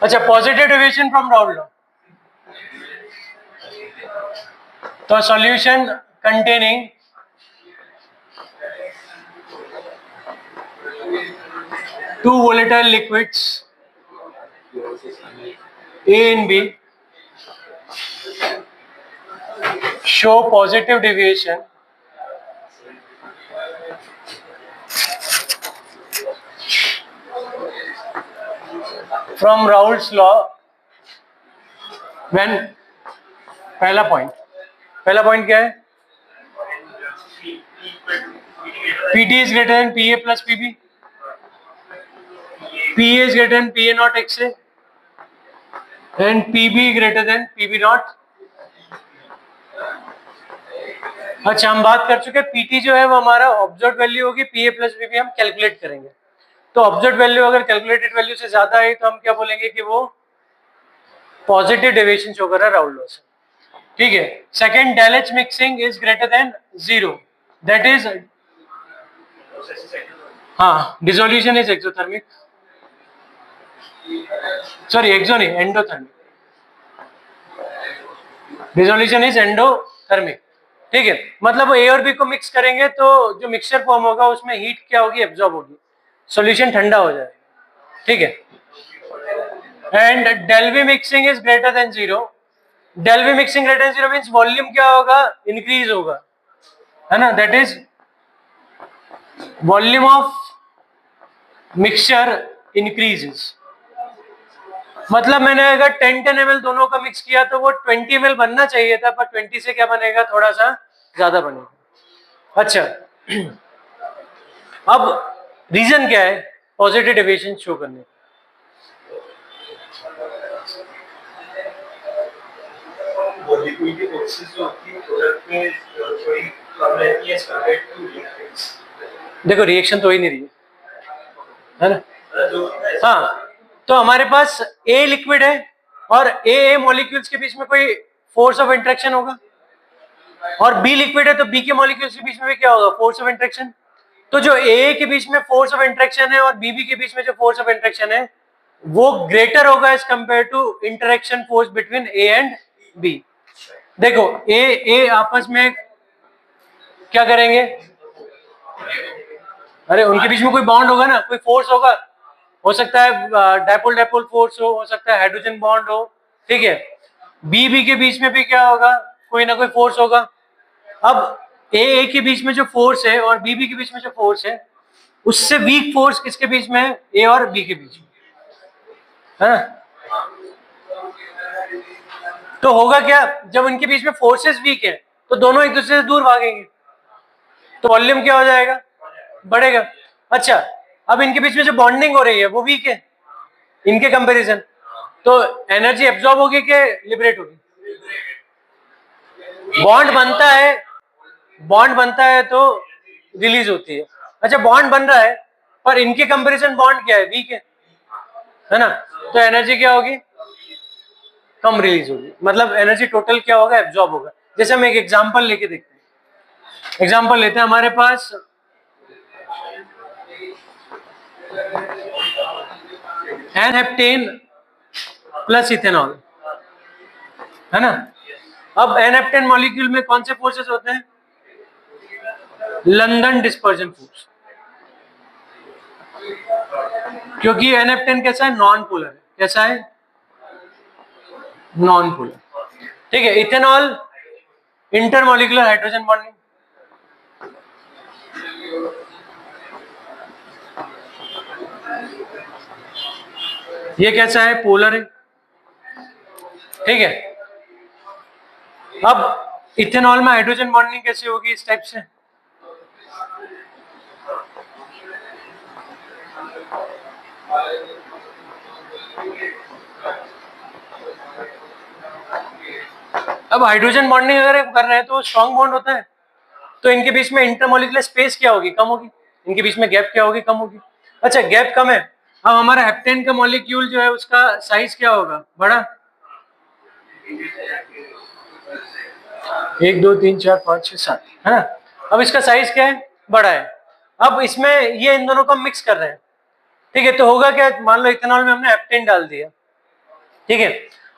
अच्छा, positive deviation from Raoult law, तो solution containing two volatile liquids A and B show positive deviation from Raoult's law when पहला point क्या है, PT is greater than PA plus PB, PA is greater than PA not XA and PB greater than PB not। अच्छा, हम बात कर चुके हैं PT जो है वो हमारा ऑब्जर्व वैल्यू होगी, PA प्लस PB हम कैलकुलेट करेंगे, तो ऑब्जर्व वैल्यू अगर कैलकुलेटेड वैल्यू से ज्यादा है तो हम क्या बोलेंगे कि वो पॉजिटिव डेविएशन शो कर रहा है राउल लॉ से। ठीक है, second, del mixing is greater than 0, that is हाँ, dissolution is exothermic, sorry exo नहीं, एंडोथर्मिक, डिसोल्यूशन इज एंडोथर्मिक। ठीक है, मतलब ए और बी को मिक्स करेंगे तो जो मिक्सचर फॉर्म होगा उसमें हीट क्या होगी, एब्जॉर्ब होगी, सॉल्यूशन ठंडा हो जाएगा। ठीक है, and del V mixing is greater than 0, del V mixing greater than 0 means volume क्या होगा, इंक्रीज होगा, है ना, that is volume of mixture increases. मतलब मैंने अगर 10 ml दोनों का मिक्स किया तो वो 20 ml बनना चाहिए था, पर 20 से क्या बनेगा, थोड़ा सा ज्यादा बनेगा। अच्छा, अब रीजन क्या है पॉजिटिव डेविएशन शो करने, देखो रिएक्शन तो ही नहीं रही है ना, हाँ, तो हमारे पास ए लिक्विड है और ए मॉलिक्यूल्स के बीच में कोई फोर्स ऑफ इंट्रैक्शन होगा, और बी लिक्विड है तो बी के मॉलिक्यूल्स के बीच में भी क्या होगा, फोर्स ऑफ इंट्रैक्शन। तो जो ए के बीच में फोर्स ऑफ इंट्रैक्शन है और बी के बीच में जो फोर्स ऑफ इंट्रैक्शन है वो ग्रेटर होगा as compare to interaction force between A and B. देखो ए आपस में क्या करेंगे, अरे उनके बीच में कोई बॉन्ड होगा ना, कोई फोर्स होगा, हो सकता है डायपोल डायपोल फोर्स हो सकता है हाइड्रोजन बॉन्ड हो। ठीक है, बी के बीच में भी क्या होगा, कोई ना कोई फोर्स होगा। अब ए के बीच में जो फोर्स है और बी के बीच में जो फोर्स है उससे वीक फोर्स किसके बीच में है, ए और बी के बीच में, है ना। तो होगा क्या, जब उनके बीच में फोर्सेस वीक है तो दोनों एक दूसरे से दूर भागेंगे, तो वॉल्यूम क्या हो जाएगा, बढ़ेगा। अच्छा, अब इनके बीच में जो बॉन्डिंग हो रही है वो वीक है इनके कंपैरिजन, तो एनर्जी एब्जॉर्ब होगी कि लिबरेट होगी, बॉन्ड बनता है तो रिलीज होती है। अच्छा, बॉन्ड बन रहा है पर इनके कंपैरिजन बॉन्ड क्या है, वीक है ना, तो एनर्जी क्या होगी, कम रिलीज होगी, मतलब एनर्जी टोटल क्या होगा, एब्जॉर्ब होगा। जैसे हम एक एग्जांपल लेके देखते हैं, एग्जांपल लेते हैं, हमारे पास एन-हेप्टेन प्लस इथेनॉल, है ना। अब एन-हेप्टेन मॉलिक्यूल में कौन से फोर्सेस होते हैं, लंदन डिस्पर्जन फोर्स, क्योंकि एन-हेप्टेन कैसा है, नॉन पोलर है, कैसा है, नॉन पोलर। ठीक है, इथेनॉल इंटरमॉलिक्यूलर हाइड्रोजन बॉन्डिंग, ये कैसा है, पोलर है। ठीक है, अब इथेनॉल में हाइड्रोजन बॉन्डिंग कैसे होगी, इस टाइप से, अब हाइड्रोजन बॉन्डिंग अगर कर रहे हैं तो स्ट्रॉन्ग बॉन्ड होता है, तो इनके बीच में इंटरमॉलिक्यूलर स्पेस क्या होगी, कम होगी, इनके बीच में गैप क्या होगी, कम होगी। अच्छा, गैप कम है, अब हमारा हेप्टेन का मॉलिक्यूल जो है उसका साइज क्या होगा, बड़ा, 1 2 3 4 5 6 7, है ना। अब इसका साइज क्या है, बड़ा है। अब इसमें ये इन दोनों को मिक्स कर रहे हैं, ठीक है, तो होगा क्या, मान लो इथेनॉल में हमने हेप्टेन डाल दिया, ठीक है,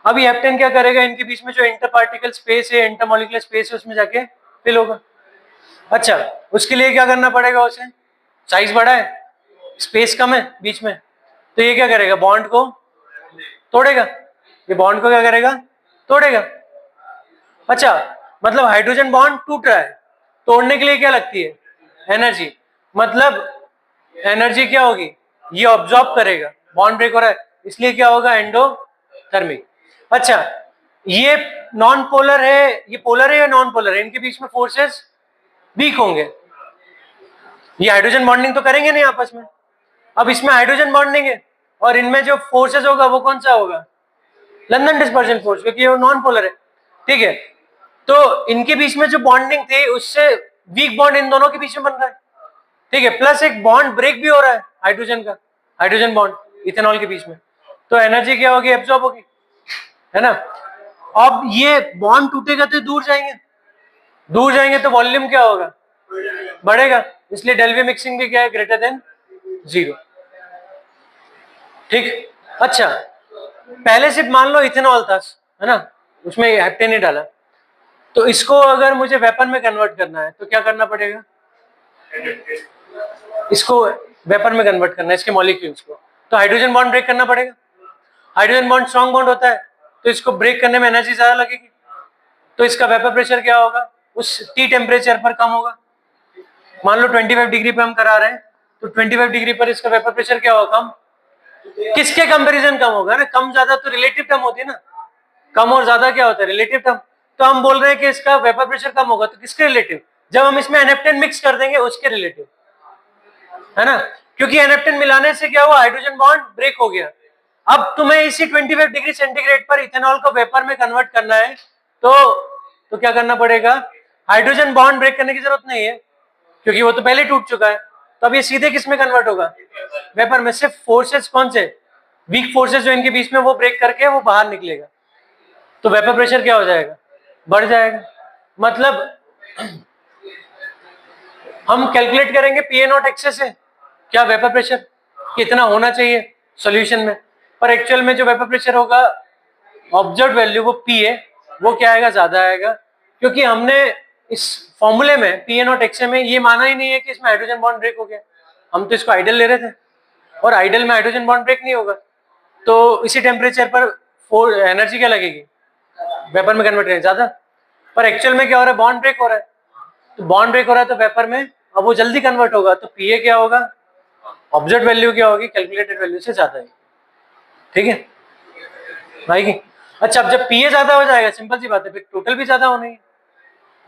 अब ये हेप्टेन क्या करेगा, इनके बीच में जो इंटर पार्टिकल स्पेस है, इंटर मॉलिक्यूलर स्पेस है, उसमें जाके फिल होगा। अच्छा, उसके लिए क्या करना पड़ेगा, उसे साइज बड़ा है, स्पेस कम है बीच में, तो ये क्या करेगा, बॉन्ड को तोड़ेगा। ये बॉन्ड को क्या करेगा, तोड़ेगा। अच्छा, मतलब हाइड्रोजन बॉन्ड टूट रहा है, तोड़ने के लिए क्या लगती है, एनर्जी। मतलब एनर्जी क्या होगी, ये ऑब्जॉर्ब करेगा, बॉन्ड ब्रेक हो रहा है इसलिए क्या होगा, एंडोथर्मिक। अच्छा, ये नॉन पोलर है, ये पोलर है या नॉन पोलर है, इनके बीच में फोर्सेस वीक होंगे, ये हाइड्रोजन बॉन्डिंग तो करेंगे नहीं आपस में। अब इसमें हाइड्रोजन बॉन्डिंग है और इनमें जो फोर्सेस होगा वो कौन सा होगा, लंदन डिस्पर्शन फोर्स, क्योंकि ये नॉन पोलर है। ठीक है, तो इनके बीच में जो बॉन्डिंग थी उससे वीक बॉन्ड इन दोनों के बीच में बन रहा है। ठीक है, प्लस एक बॉन्ड ब्रेक भी हो रहा है हाइड्रोजन का, हाइड्रोजन बॉन्ड इथेनॉल के बीच में, तो एनर्जी क्या होगी, एब्जॉर्ब होगी, है ना। अब ये बॉन्ड टूटेगा तो दूर जाएंगे, दूर जाएंगे तो वॉल्यूम क्या होगा, बढ़ेगा, इसलिए डेल्वी मिक्सिंग भी क्या है, ग्रेटर देन 0। ठीक, अच्छा, पहले सिर्फ मान लो इथेनॉल था, है ना, उसमें हेप्टेन नहीं डाला, तो इसको अगर मुझे वेपन में कन्वर्ट करना है तो क्या करना पड़ेगा, इसको वेपर में कन्वर्ट करना है, इसके मॉलिक्यूल्स को, तो हाइड्रोजन बॉन्ड ब्रेक करना पड़ेगा। हाइड्रोजन बॉन्ड स्ट्रॉन्ग बॉन्ड होता है, तो इसको ब्रेक करने में एनर्जी ज्यादा लगेगी, तो इसका वेपर प्रेशर क्या होगा, उस टी टेम्परेचर पर कम होगा। मान लो 25 डिग्री पे हम करा रहे हैं, तो 25 डिग्री पर इसका वेपर प्रेशर क्या होगा, कम। किसके कंपैरिजन कम होगा ना, कम ज्यादा तो रिलेटिव टर्म होती है ना, कम और ज्यादा क्या होता है, रिलेटिव टर्म। तो हम बोल रहे हैं कि इसका वेपर प्रेशर कम होगा, तो किसके रिलेटिव, जब हम इसमें एनेप्टेन मिक्स कर देंगे उसके रिलेटिव, है ना, क्योंकि एनेप्टेन मिलाने से क्या हुआ, हाइड्रोजन बॉन्ड ब्रेक हो गया। अब तुम्हें इसी 25 डिग्री सेंटीग्रेड पर इथेनॉल को वेपर में कन्वर्ट करना है, तो क्या करना पड़ेगा, हाइड्रोजन बॉन्ड ब्रेक करने की जरूरत नहीं है क्योंकि वो तो पहले टूट चुका है। तो अब ये सीधे किस में कन्वर्ट होगा, वेपर में। सिर्फ फोर्सेस कौन से, वीक फोर्सेस जो इनके बीच में, वो ब्रेक करके वो बाहर निकलेगा, तो वेपर प्रेशर क्या हो जाएगा, बढ़ जाएगा। मतलब हम कैलकुलेट करेंगे पीए नॉट एक्सेस से क्या वेपर प्रेशर कितना होना चाहिए सॉल्यूशन में, पर एक्चुअल में जो वेपर प्रेशर होगा ऑब्जर्व वैल्यू वो पी है, वो क्या आएगा, ज्यादा आएगा, क्योंकि हमने इस फॉर्मूले में पी ए नॉट एक्स में ये माना ही नहीं है कि इसमें हाइड्रोजन बॉन्ड ब्रेक हो गया। हम तो इसको आइडल ले रहे थे और आइडल में हाइड्रोजन बॉन्ड ब्रेक नहीं होगा, तो इसी टेम्परेचर पर एनर्जी क्या लगेगी, वेपर में कन्वर्ट करें ज्यादा, पर एक्चुअल में क्या हो रहा है, बॉन्ड ब्रेक हो रहा है। तो बॉन्ड ब्रेक हो रहा है तो वेपर में अब वो जल्दी कन्वर्ट होगा, तो पीए क्या होगा, ऑब्जर्व वैल्यू क्या होगी, कैलकुलेटेड वैल्यू से ज्यादा है। ठीक है आएगी। अच्छा, अब जब पीए ज्यादा हो जाएगा, सिंपल सी बात है, फिर टोटल भी ज्यादा होनी है,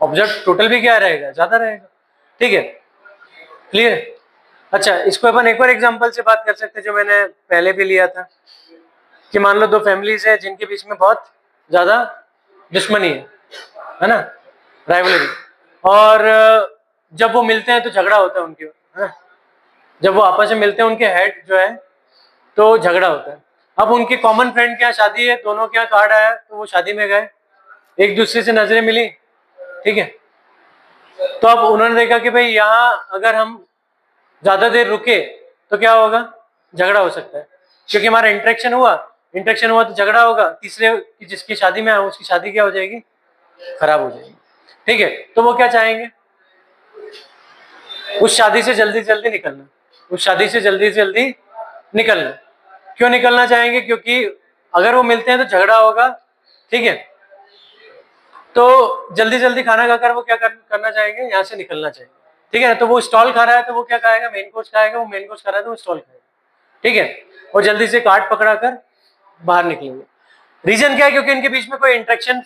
ऑब्जर्व टोटल भी क्या रहेगा, ज्यादा रहेगा। ठीक है, क्लियर। अच्छा, इसको अपन एक और एग्जांपल से बात कर सकते हैं जो मैंने पहले भी लिया था, कि मान लो दो फैमिलीज है जिनके बीच में बहुत ज्यादा दुश्मनी है ना, राइवलरी, और जब वो मिलते हैं तो झगड़ा होता है उनके, है ना? जब वो आपस में मिलते हैं उनके हेड जो है तो झगड़ा होता है। अब उनके कॉमन फ्रेंड के यहाँ शादी है, दोनों के यहाँ कार्ड आया तो वो शादी में गए, एक दूसरे से नजरें मिली, ठीक है, तो अब उन्होंने देखा कि भाई यहाँ अगर हम ज्यादा देर रुके तो क्या होगा, झगड़ा हो सकता है, क्योंकि हमारा इंटरेक्शन हुआ तो झगड़ा होगा, तीसरे की जिसकी शादी में है उसकी शादी क्या हो जाएगी, खराब हो जाएगी। ठीक है, तो वो क्या चाहेंगे, उस शादी से जल्दी से जल्दी निकलना, उस शादी से जल्दी निकलना। क्यों निकलना चाहेंगे, क्योंकि अगर वो मिलते हैं तो झगड़ा होगा, ठीक है, तो जल्दी जल्दी खाना खाकर वो क्या करना चाहेंगे, यहाँ से निकलना चाहेंगे। ठीक है ना, तो वो स्टॉल खा रहा है तो वो क्या खाएगा, मेन कोर्स खाएगा, वो मेन कोर्स खा रहा है तो वो स्टॉल खाएगा। ठीक है, और जल्दी से कार्ड पकड़ा कर बाहर निकलेंगे। रीजन क्या है, क्योंकि इनके बीच में कोई इंट्रैक्शन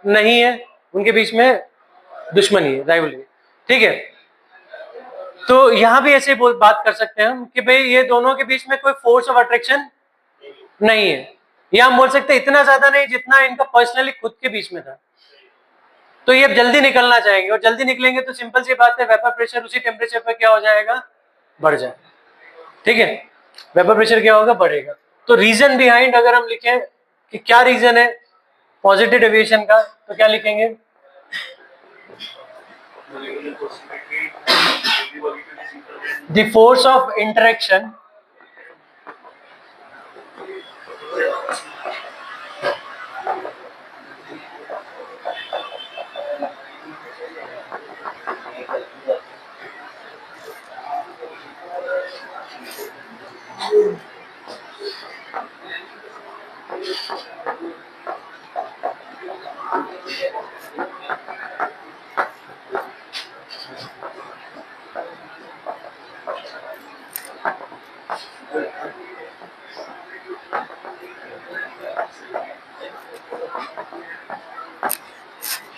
नहीं है, उनके बीच में दुश्मनी है, राइवलरी। ठीक है, तो यहाँ भी ऐसे बात कर सकते हैं हम कि भाई ये दोनों के बीच में कोई फोर्स ऑफ अट्रैक्शन नहीं है, या हम बोल सकते हैं इतना ज्यादा नहीं जितना इनका पर्सनली खुद के बीच में था। तो ये जल्दी निकलना चाहेंगे, और जल्दी निकलेंगे तो सिंपल सी बात है, वेपर प्रेशर उसी टेम्परेचर पर क्या हो जाएगा, बढ़ जाएगा। ठीक है, वेपर प्रेशर क्या होगा, बढ़ेगा। तो रीजन बिहाइंड अगर हम लिखें कि क्या रीजन है पॉजिटिव डेविएशन का, तो क्या लिखेंगे, the force of interaction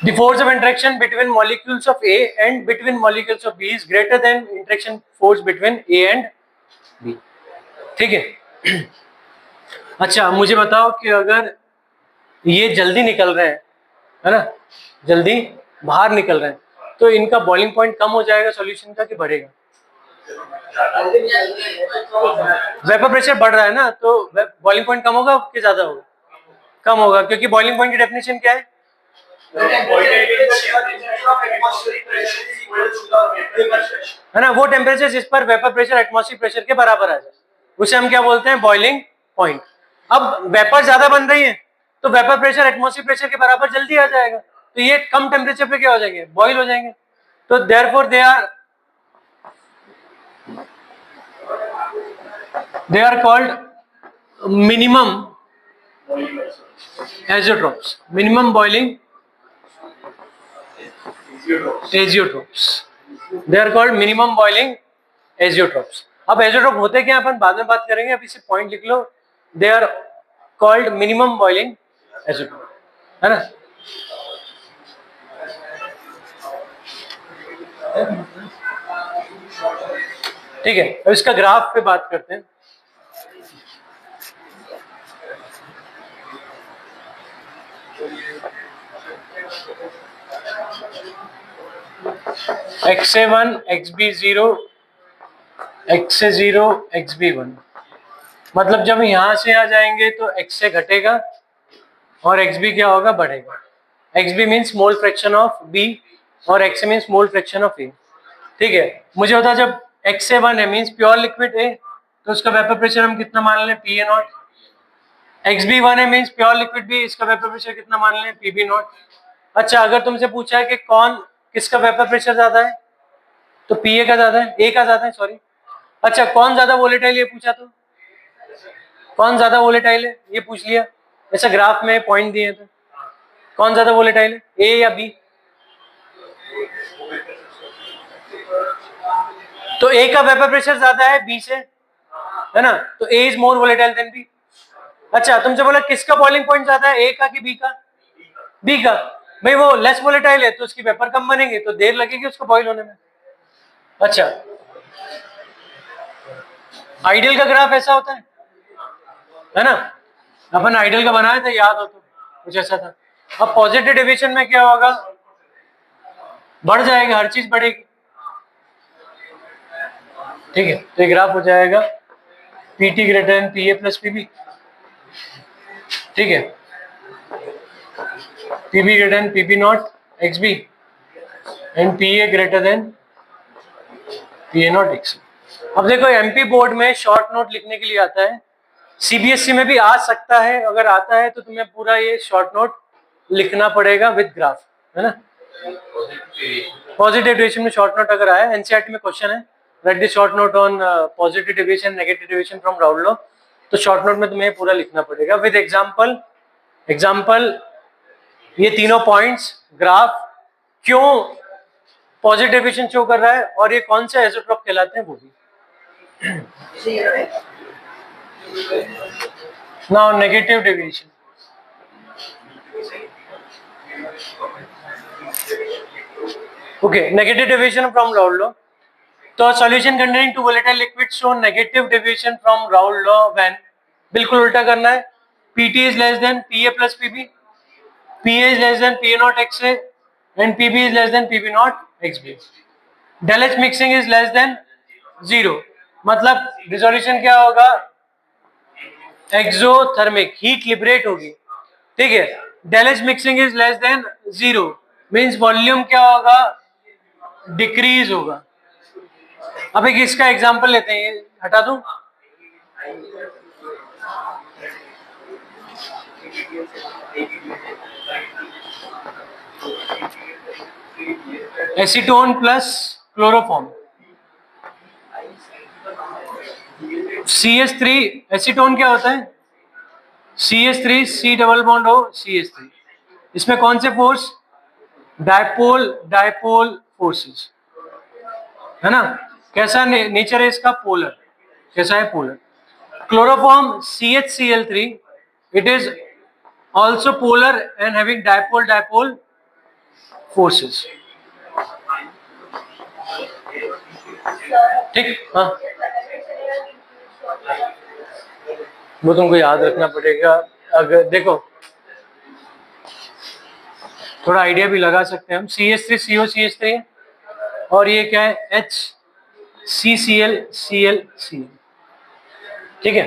The force of interaction between molecules of A and between molecules of B is greater than interaction force between A and B. ठीक है. अच्छा, मुझे बताओ कि अगर ये जल्दी निकल रहे हैं, है ना, जल्दी बाहर निकल रहे हैं, तो इनका बॉइलिंग पॉइंट कम हो जाएगा सॉल्यूशन का कि बढ़ेगा? वेपर प्रेशर बढ़ रहा है ना, तो बॉइलिंग पॉइंट कम होगा कि ज्यादा होगा? कम होगा, क्योंकि बॉइलिंग पॉइंट की डेफिनेशन क्या है? है ना, वो टेम्परेचर जिस पर वेपर प्रेशर एटमॉस्फेरिक प्रेशर के बराबर आ जाए, उसे हम क्या बोलते हैं? Boiling point. अब वेपर ज्यादा बन रही है तो वेपर प्रेशर एटमॉस्फेरिक प्रेशर के बराबर जल्दी आ जाएगा, तो ये कम टेम्परेचर पे क्या हो जाएंगे? बॉइल हो जाएंगे. तो therefore they are called minimum azeotrophs, minimum boiling azeotrophs. They are called minimum boiling azeotrophs. अब azeotrope होते क्या, अपन बाद में बात करेंगे, अभी से पॉइंट लिख लो. They are called minimum boiling azeotrope, है ना. ठीक है, अब इसका ग्राफ पे बात करते हैं. XA1 XB0 XA0 XB1, मतलब जब यहां से आ जाएंगे तो XA घटेगा और XB क्या होगा? बढ़ेगा. XB means mole fraction of B और XA means mole fraction of A. ठीक है, मुझे बता, जब XA1 है मीन्स प्योर लिक्विड A, तो उसका वेपर प्रेशर हम कितना मान लें? PA0. XB1 है मीन्स प्योर लिक्विड B, इसका वेपर प्रेशर कितना मान लें? PB0. अच्छा, अगर तुमसे पूछा है कि किसका वेपर प्रेशर ज्यादा है, तो PA का ज्यादा है, A का ज्यादा है, सॉरी. अच्छा, कौन ज्यादा वोलेटाइल, ये पूछा तो कौन ज्यादा वोलेटाइल है, ये पूछ लिया. ऐसा ग्राफ में पॉइंट दिए तो कौन ज्यादा वोलेटाइल है, A या B? तो A का वेपर प्रेशर ज्यादा है B से, है ना, तो A is more volatile than B. अच्छा, तुमसे बोला किसका बॉइलिंग पॉइंट ज्यादा है, A का कि B का? B का. भाई वो लेस वोलेटाइल है तो उसकी वेपर कम बनेंगे, तो देर लगेगी उसको बॉइल होने में. अच्छा, आइडियल का ग्राफ ऐसा होता है ना, अपन आइडियल का बनाया था, याद हो तो कुछ ऐसा था. अब पॉजिटिव डेविएशन में क्या होगा? बढ़ जाएगा, हर चीज बढ़ेगी. ठीक है, तो ये ग्राफ हो जाएगा PT greater than PA plus PB. ठीक है, PB greater than PB not XB and PA greater than PA not XB. अब देखो, MP बोर्ड में शॉर्ट नोट लिखने के लिए आता है, CBSE में भी आ सकता है. अगर आता है तो तुम्हें पूरा ये शॉर्ट नोट लिखना पड़ेगा विद ग्राफ, है ना. पॉजिटिव डेविएशन में शॉर्ट नोट अगर आया, NCERT में क्वेश्चन है, right the short note on positive deviation negative deviation from Raoult law, तो शॉर्ट नोट में तुम्हें पूरा लिखना पड़ेगा विद एग्जाम्पल. ये तीनों पॉइंट्स, ग्राफ, क्यों पॉजिटिव डेविएशन शो कर रहा है और ये कौन से आइसोट्रोप कहलाते हैं वो भी. Now negative deviation. Okay, negative deviation from Raoult law. तो solution containing two volatile liquids show negative deviation from Raoult law when, बिल्कुल उल्टा करना है, PT is less than PA plus PB, PA is less than PA not XA and PB is less than PB not XB. Del H mixing is less than 0, मतलब dissolution क्या होगा? Exothermic, heat liberate होगी. ठीक है, del H mixing is less than 0 means volume क्या होगा? Decrease होगा. अब एक इसका एग्जांपल लेते हैं, ये हटा दूं. Acetone plus chloroform, CH3. Acetone क्या होता है? CH3 C डबल बॉन्ड हो CH3, इसमें कौन से फोर्स? डायपोल डायपोल फोर्सेस, है ना। कैसा नेचर है इसका? पोलर। कैसा है? Polar. Chloroform CHCl3, it is also polar and having dipole dipole forces. ठीक, हाँ, वो तुमको याद रखना पड़ेगा। अगर देखो थोड़ा आइडिया भी लगा सकते हैं हम। CH3CO CH3 और ये क्या है? HCCl ठीक है।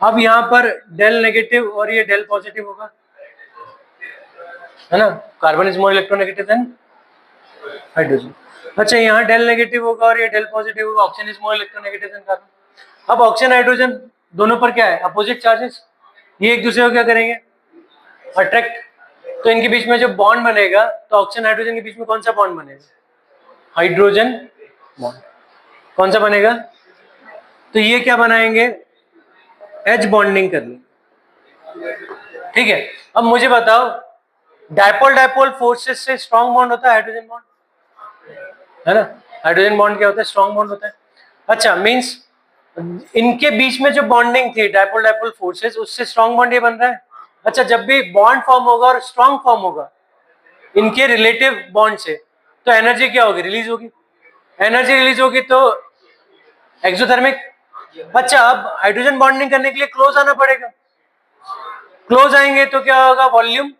अब यहाँ पर डेल नेगेटिव और ये डेल पॉजिटिव होगा, है ना। Carbon is more electronegative than hydrogen. अच्छा, यहाँ डेल नेगेटिव होगा और ये डेल पॉजिटिव होगा। Oxygen is more electronegative than carbon. अब ऑक्सीजन हाइड्रोजन दोनों पर क्या है? Opposite charges. ये एक दूसरे को क्या करेंगे? अट्रैक्ट। तो इनके बीच में जो बॉन्ड बनेगा, तो ऑक्सीजन हाइड्रोजन के बीच में कौन सा बॉन्ड बनेगा? Hydrogen bond. कौन सा बनेगा? तो ये क्या बनाएंगे? एच बॉन्डिंग कर लेंगे, ठीक है। अब मुझे बताओ, डायपोल डायपोल फोर्सेस से स्ट्रॉन्ग बॉन्ड होता है हाइड्रोजन बॉन्ड, है ना। हाइड्रोजन बॉन्ड क्या होता है? स्ट्रॉन्ग बॉन्ड होता है। अच्छा, मींस इनके बीच में जो बॉन्डिंग थी डायपोल डायपोल फोर्सेस, उससे स्ट्रॉन्ग बॉन्ड ये बन रहा है। अच्छा, जब भी बॉन्ड फॉर्म होगा और स्ट्रॉन्ग फॉर्म होगा इनके रिलेटिव बॉन्ड से, तो एनर्जी क्या होगी? रिलीज होगी। एनर्जी रिलीज होगी तो एक्सोथर्मिक। अच्छा, अब हाइड्रोजन बॉन्डिंग करने के लिए क्लोज आना पड़ेगा। क्लोज आएंगे तो क्या होगा? वॉल्यूम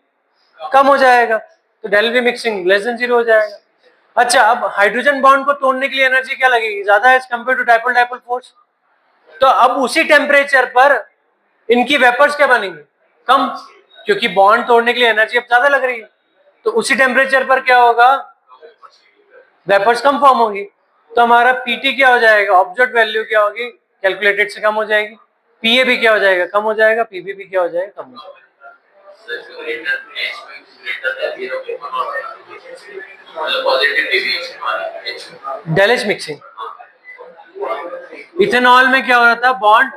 कम हो जाएगा, तो del V mixing less than 0 हो जाएगा। अच्छा, अब हाइड्रोजन बॉन्ड को तोड़ने के लिए एनर्जी क्या लगेगी? ज्यादा as compare to dipole dipole force. तो अब उसी टेम्परेचर पर इनकी वेपर्स क्या बनेंगी? कम, क्योंकि बॉन्ड तोड़ने के लिए एनर्जी अब ज्यादा लग रही है। तो उसी टेम्परेचर पर क्या होगा? वेपर्स कम फॉर्म होगी। तो हमारा पीटी क्या हो जाएगा? ऑब्जर्व वैल्यू क्या होगी? कैलकुलेटेड से कम हो जाएगी। पीए भी क्या हो जाएगा? कम हो जाएगा। पीबी भी क्या हो जाएगा? कम हो जाएगा। Del H mixing. इथेनॉल में क्या हो रहा था? बॉन्ड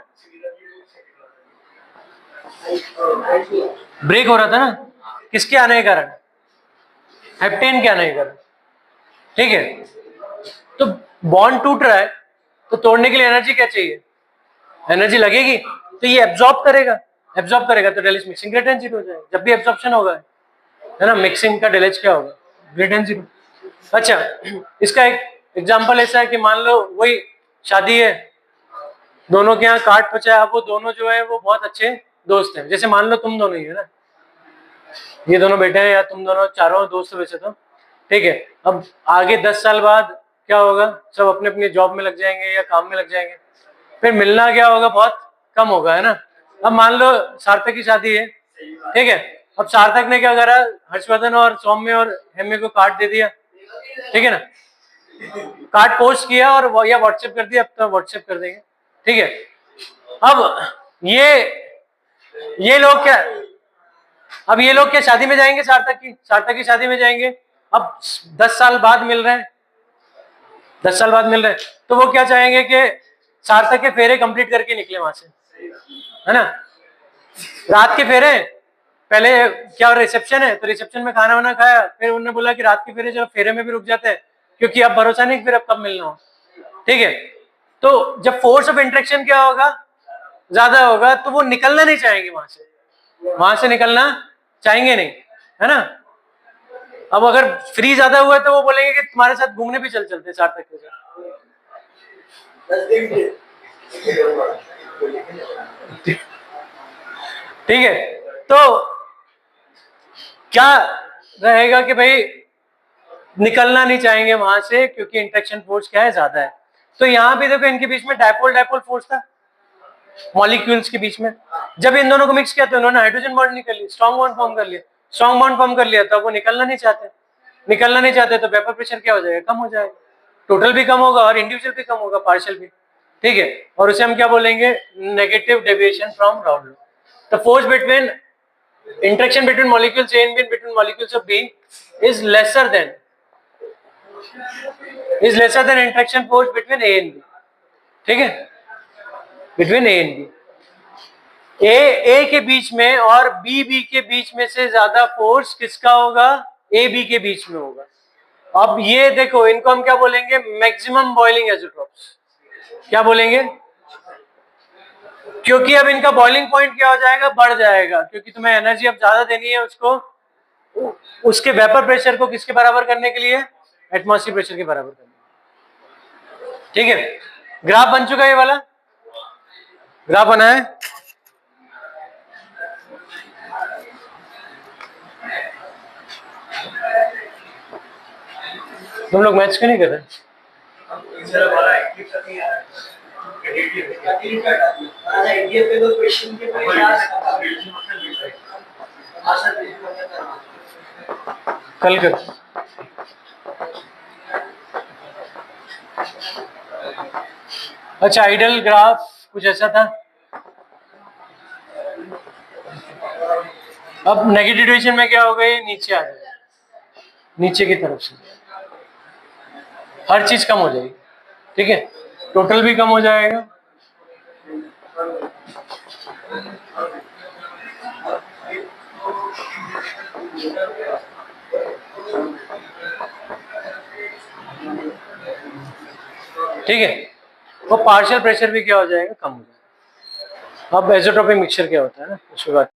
ब्रेक हो रहा था ना, किसके आने के कारण? हेप्टेन के आने के कारण, ठीक है। तो बॉन्ड टूट रहा है, तो तोड़ने के लिए एनर्जी क्या चाहिए? एनर्जी लगेगी, तो ये एब्जॉर्ब करेगा। एब्जॉर्ब करेगा तो del H mixing greater than 0 हो जाएगा। जब भी एब्जॉर्प्शन होगा, है ना, मिक्सिंग का डेल एच क्या होगा? Greater than 0। अच्छा, इसका एक एग्जांपल ऐसा है कि मान लो वही शादी है, दोनों के यहाँ कार्ड बचा है। अब वो दोनों जो है वो बहुत अच्छे दोस्त हैं। जैसे मान लो तुम दोनों ही है ना, ये दोनों बेटे हैं, या तुम दोनों चारों दोस्त वैसे तो, ठीक है। अब आगे 10 साल बाद क्या होगा? सब अपने अपने जॉब में लग जाएंगे या काम में लग जाएंगे, फिर मिलना क्या होगा? बहुत कम होगा, है ना। अब मान लो सार्थक की शादी है, ठीक है। अब सार्थक ने क्या करा? हर्षवर्धन और सौम्य और हेम्य को कार्ड दे दिया, ठीक है ना। कार्ड पोस्ट किया और या व्हाट्सएप कर दिया। अब तो व्हाट्सएप कर देंगे, ठीक है। अब ये लोग क्या, अब ये लोग क्या शादी में जाएंगे? सार्थक की शादी में जाएंगे। अब 10 साल बाद मिल रहे हैं, 10 साल बाद मिल रहे हैं, तो वो क्या चाहेंगे कि सार्थक के फेरे कंप्लीट करके निकले वहां से, है ना। रात के फेरे, पहले क्या रिसेप्शन है, तो रिसेप्शन में खाना वाना खाया, फिर उन्होंने बोला कि रात के फेरे चलो फेरे में भी रुक जाते हैं, क्योंकि अब भरोसा नहीं फिर अब कब मिलना हो, ठीक है। तो जब फोर्स ऑफ इंट्रैक्शन क्या होगा? ज्यादा होगा, तो वो निकलना नहीं चाहेंगे वहां से निकलना चाहेंगे नहीं, है ना। अब अगर फ्री ज्यादा हुआ है तो वो बोलेंगे कि तुम्हारे साथ घूमने भी चलते सार्थक के साथ। ठीक है, तो क्या रहेगा कि भाई निकलना नहीं चाहेंगे वहां से, क्योंकि इंट्रैक्शन फोर्स क्या है? ज्यादा है। तो यहाँ भी देखो इनके बीच में डायपोल डायपोल फोर्स था मॉलिक्यूल्स के बीच में। जब इन दोनों को मिक्स किया तो इन्होंने हाइड्रोजन बॉन्ड नहीं कर लिया, स्ट्रॉन्ग बॉन्ड फॉर्म कर लिया। स्ट्रॉन्ग बॉन्ड फॉर्म कर लिया तो वो निकलना नहीं चाहते, तो वेपर प्रेशर क्या हो जाएगा? कम हो जाएगा। टोटल भी कम होगा और इंडिविजुअल भी कम होगा, पार्शियल भी, ठीक है। और उसे हम क्या बोलेंगे? Negative deviation from round law. The force between interaction between molecules A and B and between molecules of B is lesser than interaction force between A and B, ठीक है, between A and B। ए के बीच में और B के बीच में से ज्यादा force किसका होगा? ए बी के बीच में होगा। अब ये देखो, इनको हम क्या बोलेंगे? Maximum boiling isotopes. क्या बोलेंगे? क्योंकि अब इनका बॉइलिंग पॉइंट क्या हो जाएगा? बढ़ जाएगा, क्योंकि तुम्हें एनर्जी अब ज्यादा देनी है उसको, उसके वेपर प्रेशर को किसके बराबर करने के लिए? एटमॉस्फेयर प्रेशर के बराबर करने। ठीक है, ग्राफ बन चुका है ये वाला, ग्राफ बना है। तुम लोग मैच क्यों नहीं कर रहे? कल कर। अच्छा, आइडल ग्राफ कुछ ऐसा था। अब नेगेटिव डिविजन में क्या होगा? ये नीचे आ जाएगा, नीचे की तरफ से हर चीज कम हो जाएगी। ठीक है, टोटल भी कम हो जाएगा। ठीक है, वो पार्शियल प्रेशर भी क्या हो जाएगा? कम हो जाएगा। अब एज़ोट्रोपिक मिक्सचर क्या होता है ना, उसके बाद